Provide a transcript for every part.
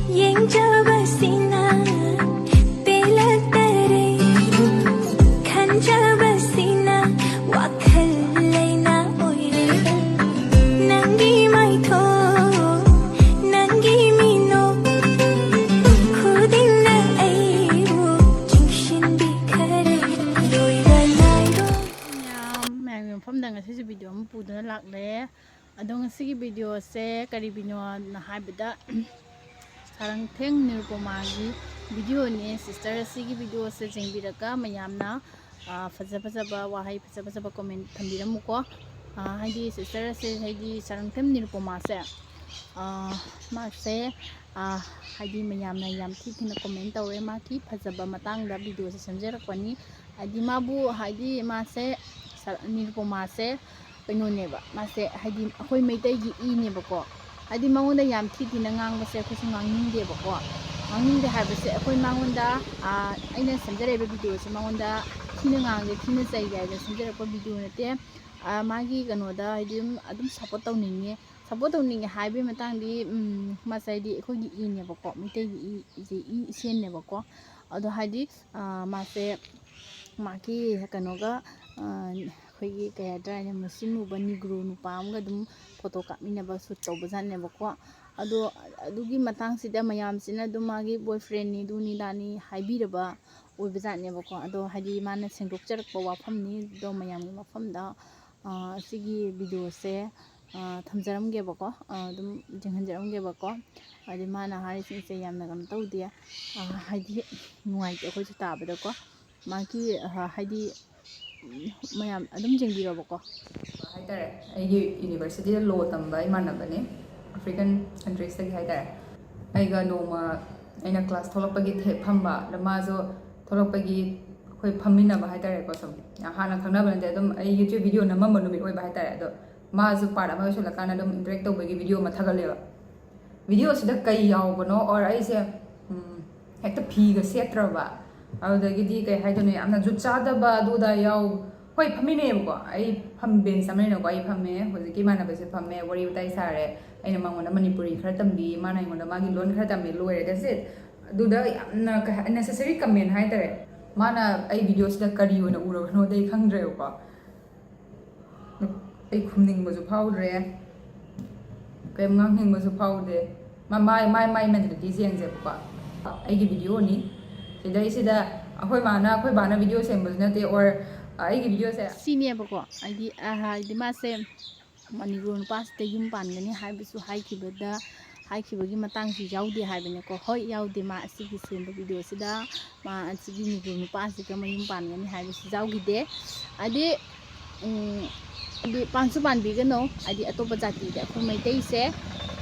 sina pelak tere khanjaba sina wakhal leina oire nangi mai tho nangi mino khudinna aibu jingshin bi khare loira nairo ma'am फम दंग से video में पुदन लाखले अदों से video से करी बिनो नहाबदा सारंग थेंग निरुपमा की वीडियो ने सिस्टर से वीडियो से जेंबिरका मयामना फजा फजाबा वाहाई फजा फजाबा कमेंट थंबिरमुको हाइदी सिस्टर से हाइदी सारंग थेंग निरुपमा से मासे हाइदी मयामना याम थी थिना कमेंट तौरे माकी फजाबा मतांगदा वीडियो से समझरकपनी हाइदी माबू हाइदी मासे निरुपमा से कइनोनेबा मासे हाइदी अखोय मैतैगी इनेबको हाइदी मंगोंदा याम थी थिना ngang से खुसु ngangningdebako ngangningde हाइबसे अखोय मंगोंदा आइना समझरेबा वीडियो से मंगोंदा थिना nganगे थिना जायगा समझरकपा वीडियो नते मागी कनोदा हाइदी अदुम सपोर्ट तौनिंगे हाइबे मतांगदी मासाइदी अखोयगी इनेबको मैतैगी जे इसेनेबको अदो हाइदी मासे माकी कनोगा अखोयगी कयाद्राने मुस्लिम नुबा निग्रो नुपा अमगा दुम फोटो कामिनबा शूट तौबजानेबको अदो अदुगी मतांगसिदा मयामसिना दुम मागी बॉयफ्रेंड नि दुनी दानी हाइबिरबा ओइबजानेबको अदो हाइदी माना सेंदोकचरकपा वाफमनी दो मयामगी मफमदा सिगी वीडियो से थमजरमगेबको दुम जेंहनजरमगेबको हाइदी माना हारिसिंसे यामना गन तौदे हाइदी नुवाइते अखोयसु ताबदको माकी हाइदी मैम अदुम जेंबिरबको हाइतारे आइगी यूनिवर्सिटी लो तंबा इमानबने अफ्रीकन कंट्रीज तगी हाइतारे आइगा नोमा आइना क्लास थोलपगी थे फंबा लमाजो थोलपगी अखोय फमिनबा हाइतारे को सम हाना खंगनाबनते अदुम आई यूट्यूब वीडियो नमम नुमि ओइबा हाइतारे अदो माजो पाड़ा मा सुलकाना अदुम इंटरेक्ट तौबगी वीडियो मा थगलेबा वीडियो सिदा कई यावबनो और आइसे हेक्ता फीगा सेत्रबा अदुदगिदी कई हाइदोने यामना जुचादबा दुदा याव होय फमिनेबको आई फम बेंच अमनेको आई फमे होजिकी मानबसे फमे वरी उताई सारे अइना मंगोना मणिपुरी खरा तंबी माना इंगोना मागी लोन खरा तंबी लोरे दैट्स इट दुदा यामना नेसेसरी कमेंट हाइतारे माना आई वीडियो सिदा करी ओना उरबनो दे खंगद्रेको आई खुमनिंगबजु फाउद्रे कयम ngangningबजु फाउदे माई मेंटलिटी जेंगजेबको आईगी वीडियो नि सिदा अखोय बाना वीडियो सेंबज नते और आईगी वीडियो से सीनेबको आइदी मासे मणिपुर नुपासते युम पानगनी हाइबसु हाइखिबगी मतांगसि याउदे हाइबनेको होय याउदे मा असिगी सेंबा वीडियो सिदा मा असिगी निगुर नुपासिका मयुम पानगनी हाइबसु याउगिदे आइदी पांसु पानबिगनो आइदी अतोप जातिदे अखोय मैतैसे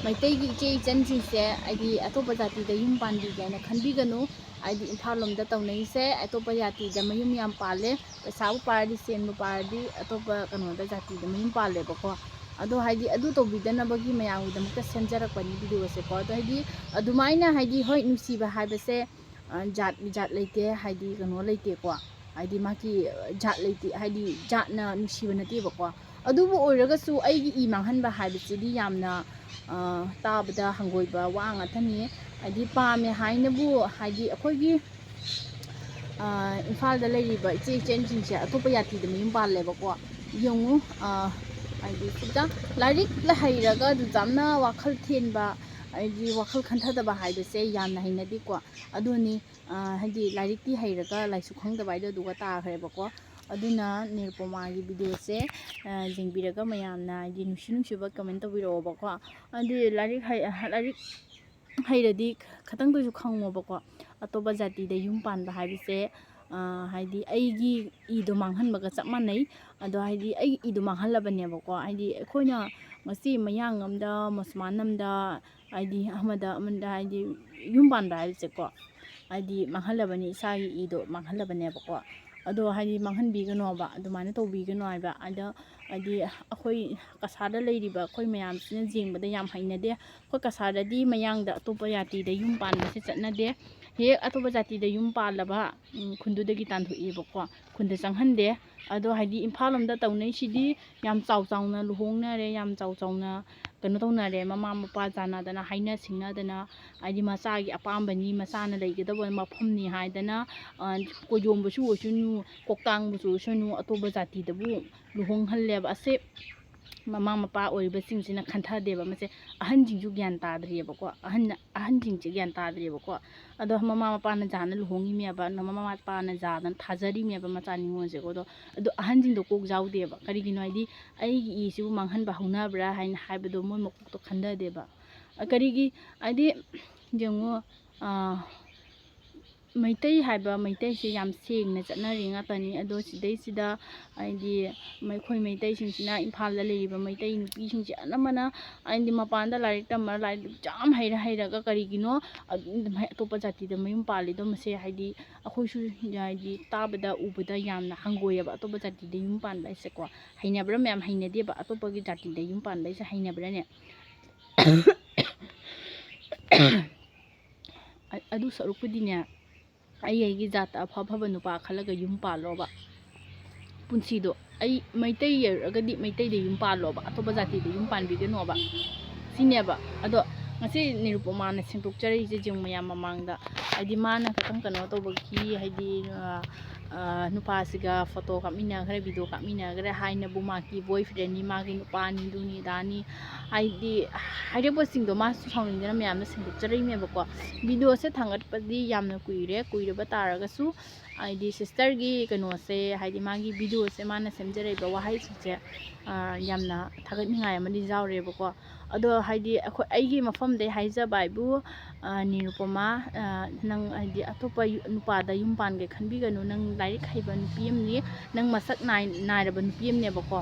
मैतैगी इचे इचनसिंसे आइदी अतोप जातिदे युम पानबिगेना खनबिगनु आइदी इम्फाल लोमदा तौनैसे अतोप जातिदे मयुम याम पाले पैसाबु पारदी सेनबु पारदी अतोप कनोदा जातिदे मयुम पालेबको अदो हाइदी अदु तौबिदनबगी मयामगदमक्ता सेंजरकपनि वीडियो से को अदो हाइदी अदुमाइना हाइदी होय नुसिबा हाइबसे जात लेते हाइदी कनो लेतेको हाइदी माकी जात लेते हाइदी जातना नुसिबा नतेबको अदुबु ओइरगसु आइगी इ मांगहनबा हाइबसिदी यामना ताबदा हंगोइबा वा ngathani हाइदी पामे हाइनबु हाइदी अखोयगी इम्फाल दा लेरिबा इचे चेंजिंगसे अतोप यातिदे मयुम पालेबको यंगु हाइदी सिदा लैरिक लहैरगा दुजामना वाखल थेनबा हाइदी वाखल खंथदबा हाइबसे यामना हाइनदिको अदुनी हाइदी लैरिकती हैरगा लाइसु खंगदबा आइदो दुगा ताखरेबको अदुना निरुपमागी वीडियो से जेंबिरगा मयामना हाइदी नुसिबा कमेंट तौबिरोबको अदि लैरिक हैरदी खतंग तुजु खंगोबको अतोबा जातिदे युम पानबा हाइबसे हाइदी आइगी इदो मांगहनबगा चप मानै अदो हाइदी आइ इदो मांगहलबनेबको हाइदी अखोयना ngasi mayang amda musman amda haidi ahmada amanda haidi yum panda haibseko haidi manghalabani isagi ido manghalabane bako ado haidi manghanbiganoba adumana tobigano aiba ada haidi akhoi kasada leiriba akhoi mayam sina jengbada yam hainade akhoi kasada di mayangda atopa yati da yum panda se chatnade he atopa jati da yum palaba khundudagi tandhuibako khunda changhande ado haidi imphal lomda tawnai sidi yam chawchawna luhongnare yam chawchawna ꯀꯩꯅꯣ ꯇꯧꯅꯔꯦ ꯃꯃꯥ ꯃꯄꯥ ꯆꯥꯟꯅꯗꯅ ꯍꯥꯏꯅ ꯁꯤꯡꯅꯗꯅ ꯍꯥꯏꯗꯤ ꯃꯆꯥꯒꯤ ꯑꯄꯥꯝꯕꯅꯤ ꯃꯆꯥꯅ ꯂꯩꯒꯗꯕ ꯃꯐꯝꯅꯤ ꯍꯥꯏꯗꯅ ꯀꯣꯏꯖꯣꯝꯕꯁꯨ ꯑꯣꯏꯁꯅꯨ ꯀꯣꯛꯇꯥꯡꯕꯁꯨ ꯑꯣꯏꯁꯅꯨ ꯑꯇꯣꯞꯄ ꯖꯥꯇꯤꯗꯕꯨ ꯂꯨꯍꯣꯡꯍꯜꯂꯦꯕ ꯑꯁꯦ ꯃꯃꯥ ꯃꯄꯥ ꯑꯣꯏꯔꯤꯕꯁꯤꯡꯁꯤꯅ ꯈꯟꯊꯗꯦꯕ ꯃꯁꯦ ꯑꯍꯟꯁꯤꯡꯁꯨ ꯒ꯭ꯌꯥꯟ ꯇꯥꯗ꯭ꯔꯤꯑꯕꯀꯣ ꯑꯍꯟꯁꯤꯡꯁꯦ ꯒ꯭ꯌꯥꯟ ꯇꯥꯗ꯭ꯔꯤꯑꯕꯀꯣ ꯑꯗꯣ ꯃꯃꯥ ꯃꯄꯥꯅ ꯖꯥꯅ ꯂꯨꯍꯣꯡꯉꯤꯃꯦꯕ ꯃꯃꯥ ꯃꯄꯥꯅ ꯖꯥꯗꯅ ꯊꯥꯖꯔꯤꯃꯦꯕ ꯃꯆꯥ ꯅꯤꯉꯣꯜꯁꯦꯀꯣ ꯑꯗꯣ ꯑꯍꯟꯁꯤꯡꯗꯣ ꯀꯣꯛ ꯌꯥꯎꯗꯦꯕ ꯀꯔꯤꯒꯤꯅꯣ ꯍꯥꯏꯗꯤ ꯑꯩꯒꯤ ꯏꯁꯤꯕꯨ ꯃꯥꯡꯍꯟꯕ ꯍꯧꯅꯕ꯭ꯔꯥ ꯍꯥꯏꯅ ꯍꯥꯏꯕꯗꯣ ꯃꯣꯏ ꯃꯀꯣꯛꯇꯣ ꯈꯟꯊꯗꯦꯕ ꯀꯔꯤꯒꯤ ꯍꯥꯏꯗꯤ ꯌꯦꯡꯉꯣ ꯃꯩꯇꯩ ꯍꯥꯏꯕ ꯃꯩꯇꯩꯁꯦ ꯌꯥꯝ ꯁꯦꯡꯅ ꯆꯠꯅꯔꯤ ꯉꯥꯛꯇꯅꯤ ꯑꯗꯣ ꯁꯤꯗꯩꯁꯤꯗ ꯍꯥꯏꯗꯤ ꯑꯩꯈꯣꯏ ꯃꯩꯇꯩꯁꯤꯡꯁꯤꯅ ꯏꯝꯐꯥꯜꯗ ꯂꯩꯔꯤꯕ ꯃꯩꯇꯩ ꯅꯨꯄꯤꯁꯤꯡꯁꯦ ꯑꯅꯝꯕꯅ ꯍꯥꯏꯗꯤ ꯃꯄꯥꯟꯗ ꯂꯥꯏꯔꯤꯛ ꯇꯝꯃ ꯂꯥꯏꯔꯤꯛ ꯌꯥꯝ ꯍꯩꯔꯒ ꯀꯔꯤꯒꯤꯅꯣ ꯑꯇꯣꯞꯄ ꯖꯥꯇꯤꯗ ꯃꯌꯨꯝ ꯄꯥꯜꯂꯤꯗꯣ ꯃꯁꯦ ꯍꯥꯏꯗꯤ ꯑꯩꯈꯣꯏꯁꯨ ꯍꯥꯏꯗꯤ ꯇꯥꯕꯗ ꯎꯕꯗ ꯌꯥꯝꯅ ꯍꯪꯒꯣꯏꯑꯕ ꯑꯇꯣꯞꯄ ꯖꯥꯇꯤꯗ ꯌꯨꯝ ꯄꯥꯟꯕ ꯍꯥꯏꯁꯦꯀꯣ ꯍꯩꯅꯕ꯭ꯔꯥ ꯃꯌꯥꯝ ꯍꯩꯅꯗꯦꯕ ꯑꯇꯣꯞꯄꯒꯤ ꯖꯥꯇꯤꯗ ꯌꯨꯝ ꯄꯥꯟꯕ ꯍꯥꯏꯁꯦ ꯍꯩꯅꯕ꯭ꯔꯥꯅꯦ ꯑꯗꯨ ꯁꯔꯨꯛꯄꯨꯗꯤꯅꯦ ꯑꯩꯒꯤ ꯖꯥꯠꯇ ꯑꯐꯕ ꯅꯨꯄꯥ ꯈꯜꯂꯒ ꯌꯨꯝ ꯄꯥꯜꯂꯣꯕ ꯄꯨꯟꯁꯤꯗꯣ ꯑꯩ ꯃꯩꯇꯩ ꯑꯣꯏꯔꯒꯗꯤ ꯃꯩꯇꯩꯗ ꯌꯨꯝ ꯄꯥꯜꯂꯣꯕ ꯑꯇꯣꯞꯄ ꯖꯥꯇꯤꯗ ꯌꯨꯝ ꯄꯥꯟꯕꯤꯒꯅꯣꯕ ꯁꯤꯅꯦꯕ ꯑꯗꯣ ꯉꯁꯤ ꯅꯤꯔꯨꯄꯃꯥꯅ ꯁꯦꯡꯗꯣꯛꯆꯔꯤꯁꯦ ꯖꯤꯡ ꯃꯌꯥꯝ ꯃꯃꯥꯡꯗ ꯍꯥꯏꯗꯤ ꯃꯥꯅ ꯈꯤꯇꯪ ꯀꯩꯅꯣ ꯇꯧꯕꯒꯤ ꯍꯥꯏꯗꯤ ꯅꯨꯄꯥꯁꯤꯒ ꯐꯣꯇꯣ ꯀꯥꯞꯃꯤꯟꯅꯈ꯭ꯔꯦ ꯚꯤꯗꯤꯑꯣ ꯀꯥꯞꯃꯤꯟꯅꯈ꯭ꯔꯦ ꯍꯥꯏꯅꯕꯨ ꯃꯥꯒꯤ ꯕꯣꯏ ꯐ꯭ꯔꯦꯟꯅꯤ ꯃꯥꯒꯤ ꯅꯨꯄꯥꯅꯤ ꯗꯨꯅꯤ ꯗꯥꯅꯤ ꯍꯥꯏꯗꯤ ꯍꯥꯏꯔꯛꯄꯁꯤꯡꯗꯣ ꯃꯥꯁꯨ ꯁꯥꯎꯅꯤꯡꯗꯅ ꯃꯌꯥꯝꯅ ꯁꯦꯡꯗꯣꯛꯆꯔꯛꯏꯅꯦꯕꯀꯣ ꯚꯤꯗꯤꯑꯣꯁꯦ ꯊꯥꯡꯒꯠꯄꯗꯤ ꯌꯥꯝꯅ ꯀꯨꯏꯔꯕ ꯇꯥꯔꯒꯁꯨ ꯍꯥꯏꯗꯤ ꯁꯤꯁꯇꯔꯒꯤ ꯀꯩꯅꯣꯁꯦ ꯍꯥꯏꯗꯤ ꯃꯥꯒꯤ ꯚꯤꯗꯤꯑꯣꯁꯦ ꯃꯥꯅ ꯁꯦꯝꯖꯔꯛꯏꯕ ꯋꯥꯍꯩꯁꯤꯡꯁꯦ ꯌꯥꯝꯅ ꯊꯥꯒꯠꯅꯤꯡꯉꯥꯏ ꯑꯃꯗꯤ ꯌꯥꯎꯔꯦꯕꯀꯣ ꯑꯗꯣ ꯍꯥꯏꯗꯤ ꯑꯩꯒꯤ ꯃꯐꯝꯗꯩ ꯍꯥꯏꯖꯕ ꯍꯥꯏꯕꯨ ꯅꯤꯔꯨꯄꯃꯥ ꯅꯪ ꯍꯥꯏꯗꯤ ꯑꯇꯣꯞꯄ ꯅꯨꯄꯥꯗ ꯌꯨꯝ ꯄꯥꯟꯒꯦ ꯈꯟꯕꯤꯒꯅꯨ ꯅꯪ ꯂꯥꯏꯔꯤꯛ ꯍꯩꯕ ꯅꯨꯄꯤ ꯑꯃꯅꯤ ꯅꯪ ꯃꯁꯛ ꯅꯥꯏꯔꯕ ꯅꯨꯄꯤ ꯑꯃꯅꯦꯕꯀꯣ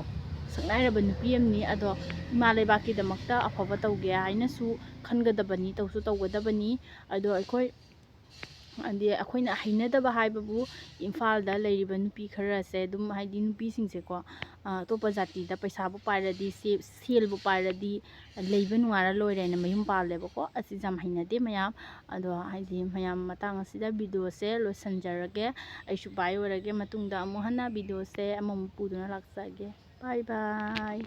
ꯁꯛꯅꯥꯏꯔꯕ ꯅꯨꯄꯤ ꯑꯃꯅꯤ ꯑꯗꯣ ꯏꯃꯥ ꯂꯩꯕꯥꯛꯀꯤꯗꯃꯛꯇ ꯑꯐꯕ ꯇꯧꯒꯦ ꯍꯥꯏꯅꯁꯨ ꯈꯟꯒꯗꯕꯅꯤ ꯇꯧꯒꯗꯕꯅꯤ ꯑꯗꯣ ꯑꯩꯈꯣꯏꯅ ꯍꯩꯅꯗꯕ ꯍꯥꯏꯕꯕꯨ ꯏꯝꯐꯥꯜꯗ ꯂꯩꯔꯤꯕ ꯅꯨꯄꯤ ꯈꯔꯁꯦ ꯑꯗꯨꯝ ꯍꯥꯏꯗꯤ ꯅꯨꯄꯤꯁꯤꯡꯁꯦꯀꯣ ꯑꯇꯣꯞꯄ ꯖꯥꯇꯤꯗ ꯄꯩꯁꯥꯕꯨ ꯄꯥꯏꯔꯗꯤ ꯁꯦꯜꯕꯨ ꯄꯥꯏꯔꯗꯤ ꯂꯩꯕ ꯅꯨꯡꯉꯥꯏꯔ ꯂꯣꯏꯔꯦꯅ ꯃꯌꯨꯝ ꯄꯥꯜꯂꯦꯕꯀꯣ ꯑꯁꯤꯁꯦ ꯌꯥꯝ ꯍꯩꯅꯗꯦ ꯃꯌꯥꯝ ꯑꯗꯣ ꯍꯥꯏꯗꯤ ꯃꯌꯥꯝ ꯃꯇꯥꯡ ꯑꯁꯤꯗ ꯚꯤꯗꯤꯑꯣꯁꯦ ꯂꯣꯏꯁꯤꯟꯖꯔꯒꯦ ꯑꯩꯁꯨ ꯕꯥꯏ ꯑꯣꯏꯔꯒꯦ ꯃꯇꯨꯡꯗ ꯑꯃꯨꯛ ꯍꯟꯅ ꯚꯤꯗꯤꯑꯣꯁꯦ ꯑꯃꯃꯨꯛ ꯄꯨꯗꯨꯅ ꯂꯥꯛꯆꯒꯦ ꯕꯥꯏ ꯕꯥꯏ